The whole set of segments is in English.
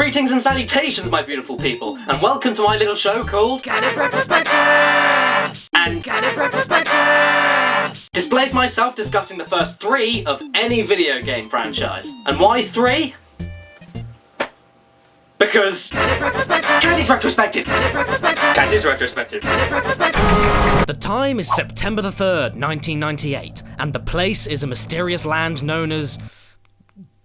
Greetings and salutations, my beautiful people, and welcome to my little show called Caddy's Retrospectives! And Caddy's Retrospectives! displays myself discussing the first 3 of any video game franchise. And why 3? Because Caddy's Retrospective! Caddy's Retrospective! The time is September the 3rd, 1998, and the place is a mysterious land known as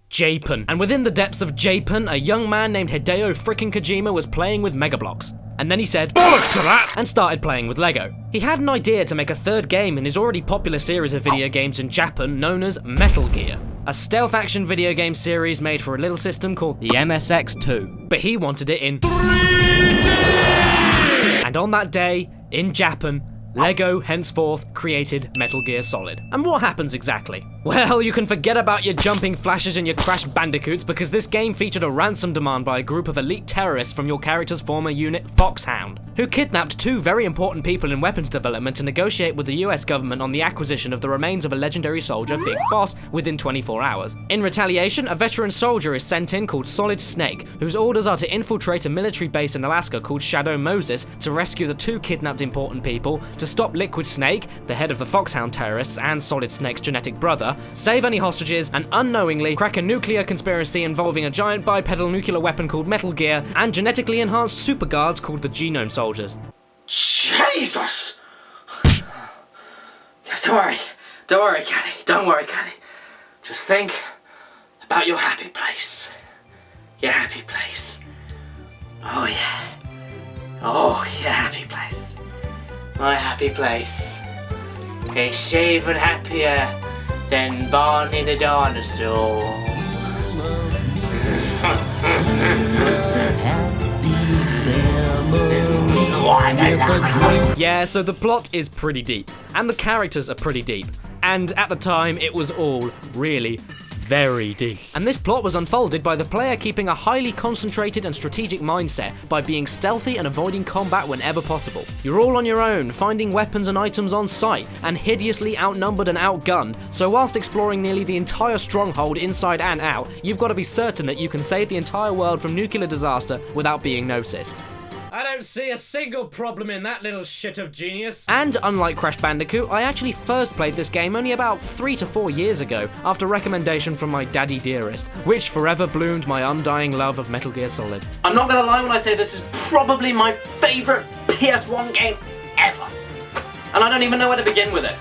Japan. And within the depths of Japan, a young man named Hideo frickin' Kojima was playing with Mega Bloks. And then he said, "Bollocks to that!" and started playing with Lego. He had an idea to make a third game in his already popular series of video games in Japan known as Metal Gear, a stealth action video game series made for a little system called the MSX2. But he wanted it in 3D! And on that day, in Japan, Lego henceforth created Metal Gear Solid. And what happens exactly? Well, you can forget about your jumping flashes and your Crash Bandicoots because this game featured a ransom demand by a group of elite terrorists from your character's former unit, Foxhound, who kidnapped 2 very important people in weapons development to negotiate with the US government on the acquisition of the remains of a legendary soldier, Big Boss, within 24 hours. In retaliation, a veteran soldier is sent in called Solid Snake, whose orders are to infiltrate a military base in Alaska called Shadow Moses to rescue the 2 kidnapped important people, to stop Liquid Snake, the head of the Foxhound terrorists and Solid Snake's genetic brother, save any hostages, and unknowingly crack a nuclear conspiracy involving a giant bipedal nuclear weapon called Metal Gear and genetically enhanced super guards called the Genome Soldiers. Jesus! Yes, don't worry, Caddy. Don't worry, Caddy. Just think about your happy place. Your happy place. Oh yeah. Oh, your happy place. My happy place is even happier than Barney the dinosaur. Yeah, so the plot is pretty deep, and the characters are pretty deep, and at the time it was all really very deep. And this plot was unfolded by the player keeping a highly concentrated and strategic mindset by being stealthy and avoiding combat whenever possible. You're all on your own, finding weapons and items on sight, and hideously outnumbered and outgunned, so whilst exploring nearly the entire stronghold inside and out, you've got to be certain that you can save the entire world from nuclear disaster without being noticed. I don't see a single problem in that little shit of genius. And unlike Crash Bandicoot, I actually first played this game only about 3 to 4 years ago, after recommendation from my daddy dearest, which forever bloomed my undying love of Metal Gear Solid. I'm not gonna lie when I say this is probably my favourite PS1 game ever. And I don't even know where to begin with it.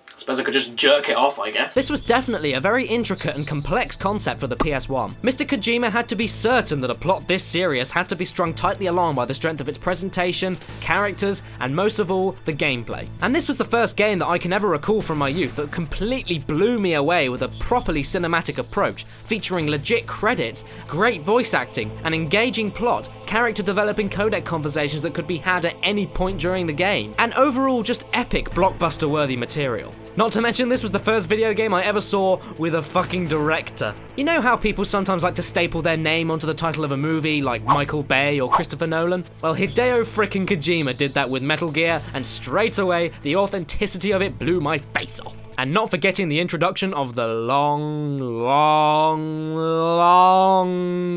I suppose I could just jerk it off, I guess. This was definitely a very intricate and complex concept for the PS1. Mr. Kojima had to be certain that a plot this serious had to be strung tightly along by the strength of its presentation, characters, and most of all, the gameplay. And this was the first game that I can ever recall from my youth that completely blew me away with a properly cinematic approach, featuring legit credits, great voice acting, an engaging plot, character developing codec conversations that could be had at any point during the game, and overall just epic blockbuster-worthy material. Not to mention, this was the first video game I ever saw with a fucking director. You know how people sometimes like to staple their name onto the title of a movie, like Michael Bay or Christopher Nolan? Well, Hideo frickin' Kojima did that with Metal Gear, and straight away, the authenticity of it blew my face off. And not forgetting the introduction of the long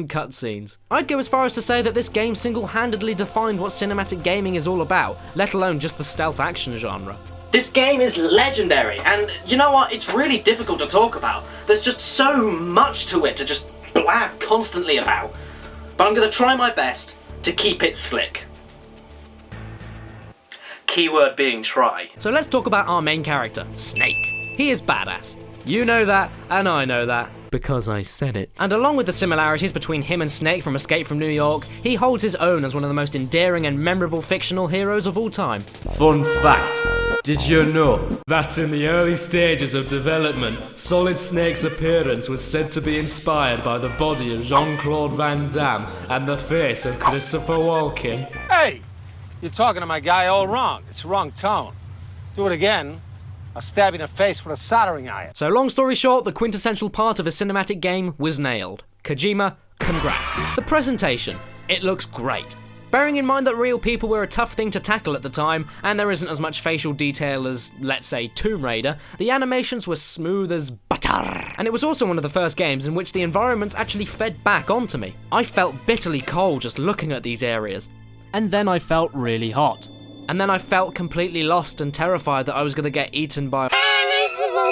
cutscenes. I'd go as far as to say that this game single-handedly defined what cinematic gaming is all about, let alone just the stealth action genre. This game is legendary, and you know what? It's really difficult to talk about. There's just so much to it to just blab constantly about. But I'm gonna try my best to keep it slick. Keyword being try. So let's talk about our main character, Snake. He is badass. You know that, and I know that, because I said it. And along with the similarities between him and Snake from Escape from New York, he holds his own as one of the most endearing and memorable fictional heroes of all time. Fun fact. Did you know that in the early stages of development, Solid Snake's appearance was said to be inspired by the body of Jean-Claude Van Damme and the face of Christopher Walken? Hey! You're talking to my guy all wrong. It's the wrong tone. Do it again, I'll stab you in the face with a soldering iron. So long story short, the quintessential part of a cinematic game was nailed. Kojima, congrats. The presentation, it looks great. Bearing in mind that real people were a tough thing to tackle at the time, and there isn't as much facial detail as, let's say, Tomb Raider, the animations were smooth as butter. And it was also one of the first games in which the environments actually fed back onto me. I felt bitterly cold just looking at these areas. And then I felt really hot. And then I felt completely lost and terrified that I was going to get eaten by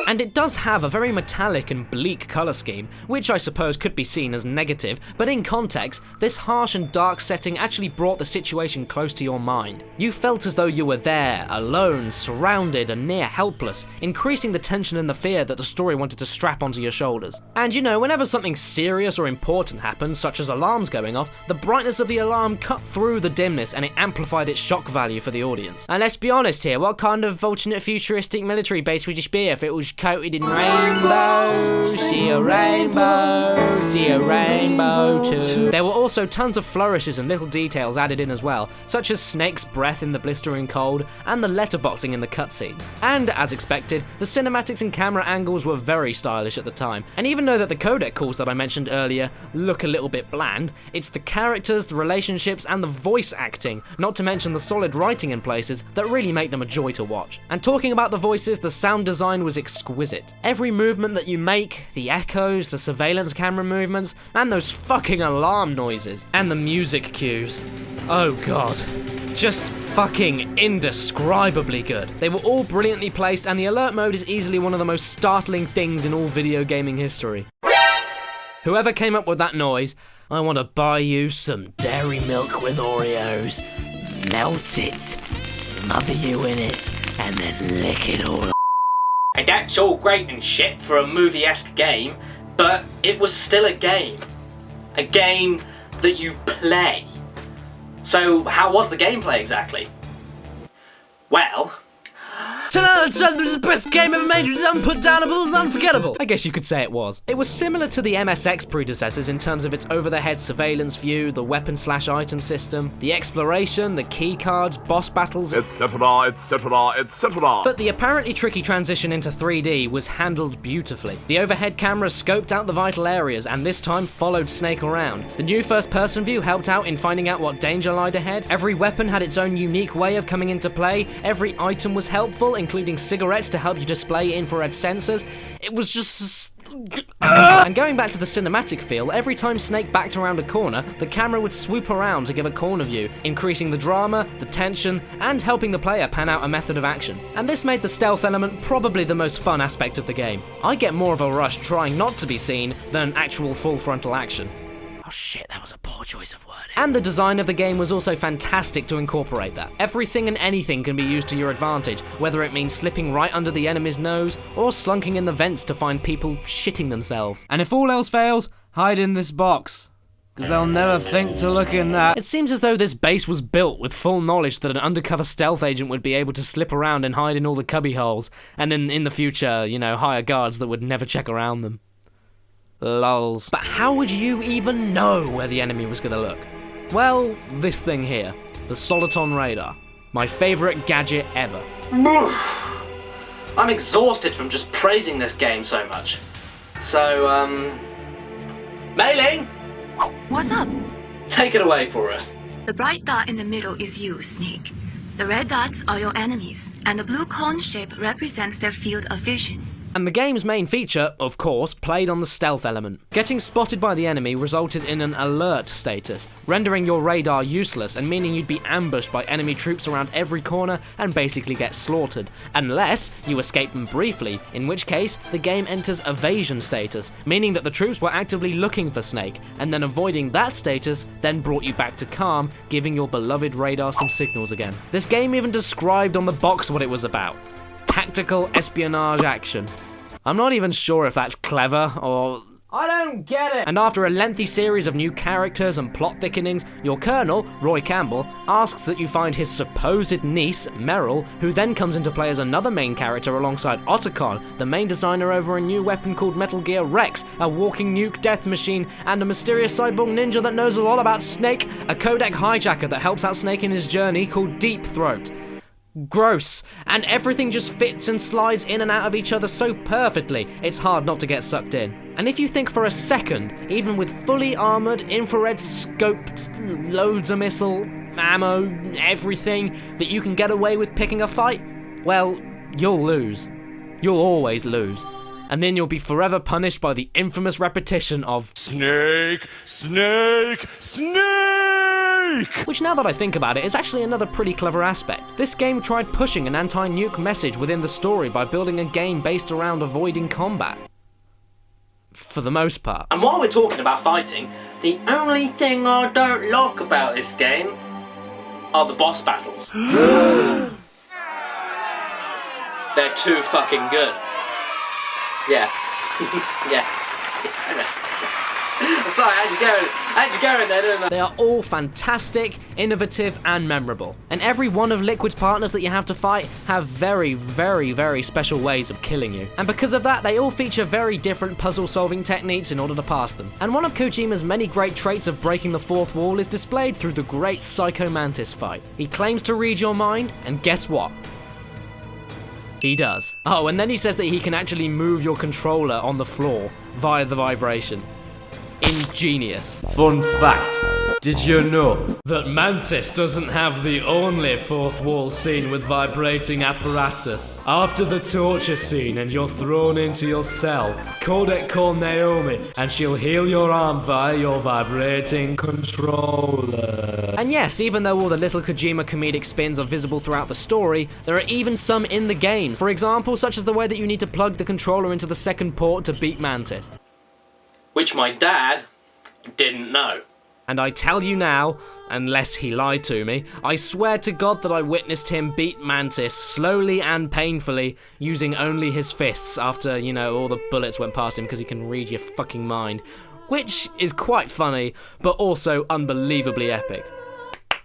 And it does have a very metallic and bleak colour scheme, which I suppose could be seen as negative, but in context, this harsh and dark setting actually brought the situation close to your mind. You felt as though you were there, alone, surrounded and near helpless, increasing the tension and the fear that the story wanted to strap onto your shoulders. And you know, whenever something serious or important happens, such as alarms going off, the brightness of the alarm cut through the dimness and it amplified its shock value for the audience. And let's be honest here, what kind of alternate futuristic military base would this be if it was coated in rainbow? See a rainbow, see a rainbow too. There were also tons of flourishes and little details added in as well, such as Snake's breath in the blistering cold and the letterboxing in the cutscenes. And as expected, the cinematics and camera angles were very stylish at the time, and even though that the codec calls that I mentioned earlier look a little bit bland, it's the characters, the relationships and the voice acting, not to mention the solid writing in places, that really make them a joy to watch. And talking about the voices, the sound design was exquisite. Every movement that you make, the echoes, the surveillance camera movements, and those fucking alarm noises, and the music cues. Oh god. Just fucking indescribably good. They were all brilliantly placed, and the alert mode is easily one of the most startling things in all video gaming history. Whoever came up with that noise, I want to buy you some dairy milk with Oreos, melt it, smother you in it, and then lick it all. And that's all great and shit for a movie-esque game, but it was still a game. A game that you play. So how was the gameplay exactly? Well, tonight's the best game ever made. It was unputdownable and unforgettable. I guess you could say it was. It was similar to the MSX predecessors in terms of its over-the-head surveillance view, the weapon/item system, the exploration, the key cards, boss battles, etc., etc., etc. But the apparently tricky transition into 3D was handled beautifully. The overhead camera scoped out the vital areas and this time followed Snake around. The new first-person view helped out in finding out what danger lied ahead. Every weapon had its own unique way of coming into play. Every item was helpful, including cigarettes to help you display infrared sensors. It was just... And going back to the cinematic feel, every time Snake backed around a corner, the camera would swoop around to give a corner view, increasing the drama, the tension, and helping the player pan out a method of action. And this made the stealth element probably the most fun aspect of the game. I get more of a rush trying not to be seen than actual full frontal action. Oh shit, that was a poor choice of wording. And the design of the game was also fantastic to incorporate that. Everything and anything can be used to your advantage, whether it means slipping right under the enemy's nose, or slunking in the vents to find people shitting themselves. And if all else fails, hide in this box, because they'll never think to look in that. It seems as though this base was built with full knowledge that an undercover stealth agent would be able to slip around and hide in all the cubby holes, and in the future, you know, hire guards that would never check around them. Lulz. But how would you even know where the enemy was gonna look? Well, this thing here, the Soliton Radar. My favourite gadget ever. I'm exhausted from just praising this game so much. So, Mei-Ling? What's up? Take it away for us. The bright dot in the middle is you, Snake. The red dots are your enemies, and the blue cone shape represents their field of vision. And the game's main feature, of course, played on the stealth element. Getting spotted by the enemy resulted in an alert status, rendering your radar useless and meaning you'd be ambushed by enemy troops around every corner and basically get slaughtered, unless you escape them briefly, in which case the game enters evasion status, meaning that the troops were actively looking for Snake, and then avoiding that status then brought you back to calm, giving your beloved radar some signals again. This game even described on the box what it was about. Tactical espionage action. I'm not even sure if that's clever or... I don't get it! And after a lengthy series of new characters and plot thickenings, your colonel, Roy Campbell, asks that you find his supposed niece, Meryl, who then comes into play as another main character alongside Otacon, the main designer over a new weapon called Metal Gear Rex, a walking nuke death machine, and a mysterious cyborg ninja that knows all about Snake, a codec hijacker that helps out Snake in his journey called Deep Throat. Gross, and everything just fits and slides in and out of each other so perfectly, it's hard not to get sucked in. And if you think for a second, even with fully armoured, infrared scoped, loads of missile, ammo, everything, that you can get away with picking a fight, well, you'll lose. You'll always lose. And then you'll be forever punished by the infamous repetition of Snake, snake, snake! which, now that I think about it, is actually another pretty clever aspect. This game tried pushing an anti-nuke message within the story by building a game based around avoiding combat. For the most part. And while we're talking about fighting, the only thing I don't like about this game are the boss battles. They're too fucking good. Yeah. Yeah. Sorry, I had you going there, didn't I? They are all fantastic, innovative, and memorable. And every one of Liquid's partners that you have to fight have very, very, very special ways of killing you. And because of that, they all feature very different puzzle-solving techniques in order to pass them. And one of Kojima's many great traits of breaking the fourth wall is displayed through the great Psycho Mantis fight. He claims to read your mind, and guess what? He does. Oh, and then he says that he can actually move your controller on the floor via the vibration. Ingenious. Fun fact, did you know that Mantis doesn't have the only fourth wall scene with vibrating apparatus? After the torture scene and you're thrown into your cell, Codec call Naomi and she'll heal your arm via your vibrating controller. And yes, even though all the little Kojima comedic spins are visible throughout the story, there are even some in the game. For example, such as the way that you need to plug the controller into the second port to beat Mantis. Which my dad didn't know. And I tell you now, unless he lied to me, I swear to God that I witnessed him beat Mantis slowly and painfully using only his fists after, you know, all the bullets went past him because he can read your fucking mind. Which is quite funny, but also unbelievably epic.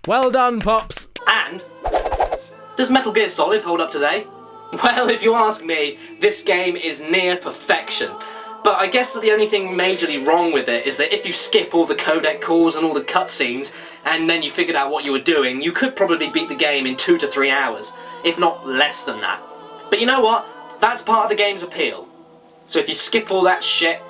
Well done, Pops! And does Metal Gear Solid hold up today? Well, if you ask me, this game is near perfection. But I guess that the only thing majorly wrong with it is that if you skip all the codec calls and all the cutscenes, and then you figured out what you were doing, you could probably beat the game in 2 to 3 hours, if not less than that. But you know what? That's part of the game's appeal. So if you skip all that shit,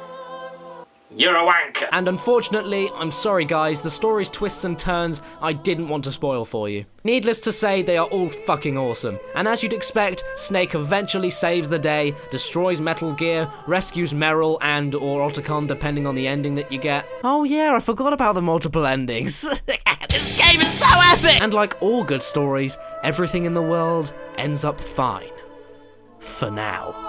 you're a wanker. And unfortunately, I'm sorry guys, the story's twists and turns I didn't want to spoil for you. Needless to say, they are all fucking awesome. And as you'd expect, Snake eventually saves the day, destroys Metal Gear, rescues Meryl and or Otacon depending on the ending that you get. Oh yeah, I forgot about the multiple endings. This game is so epic! And like all good stories, everything in the world ends up fine. For now.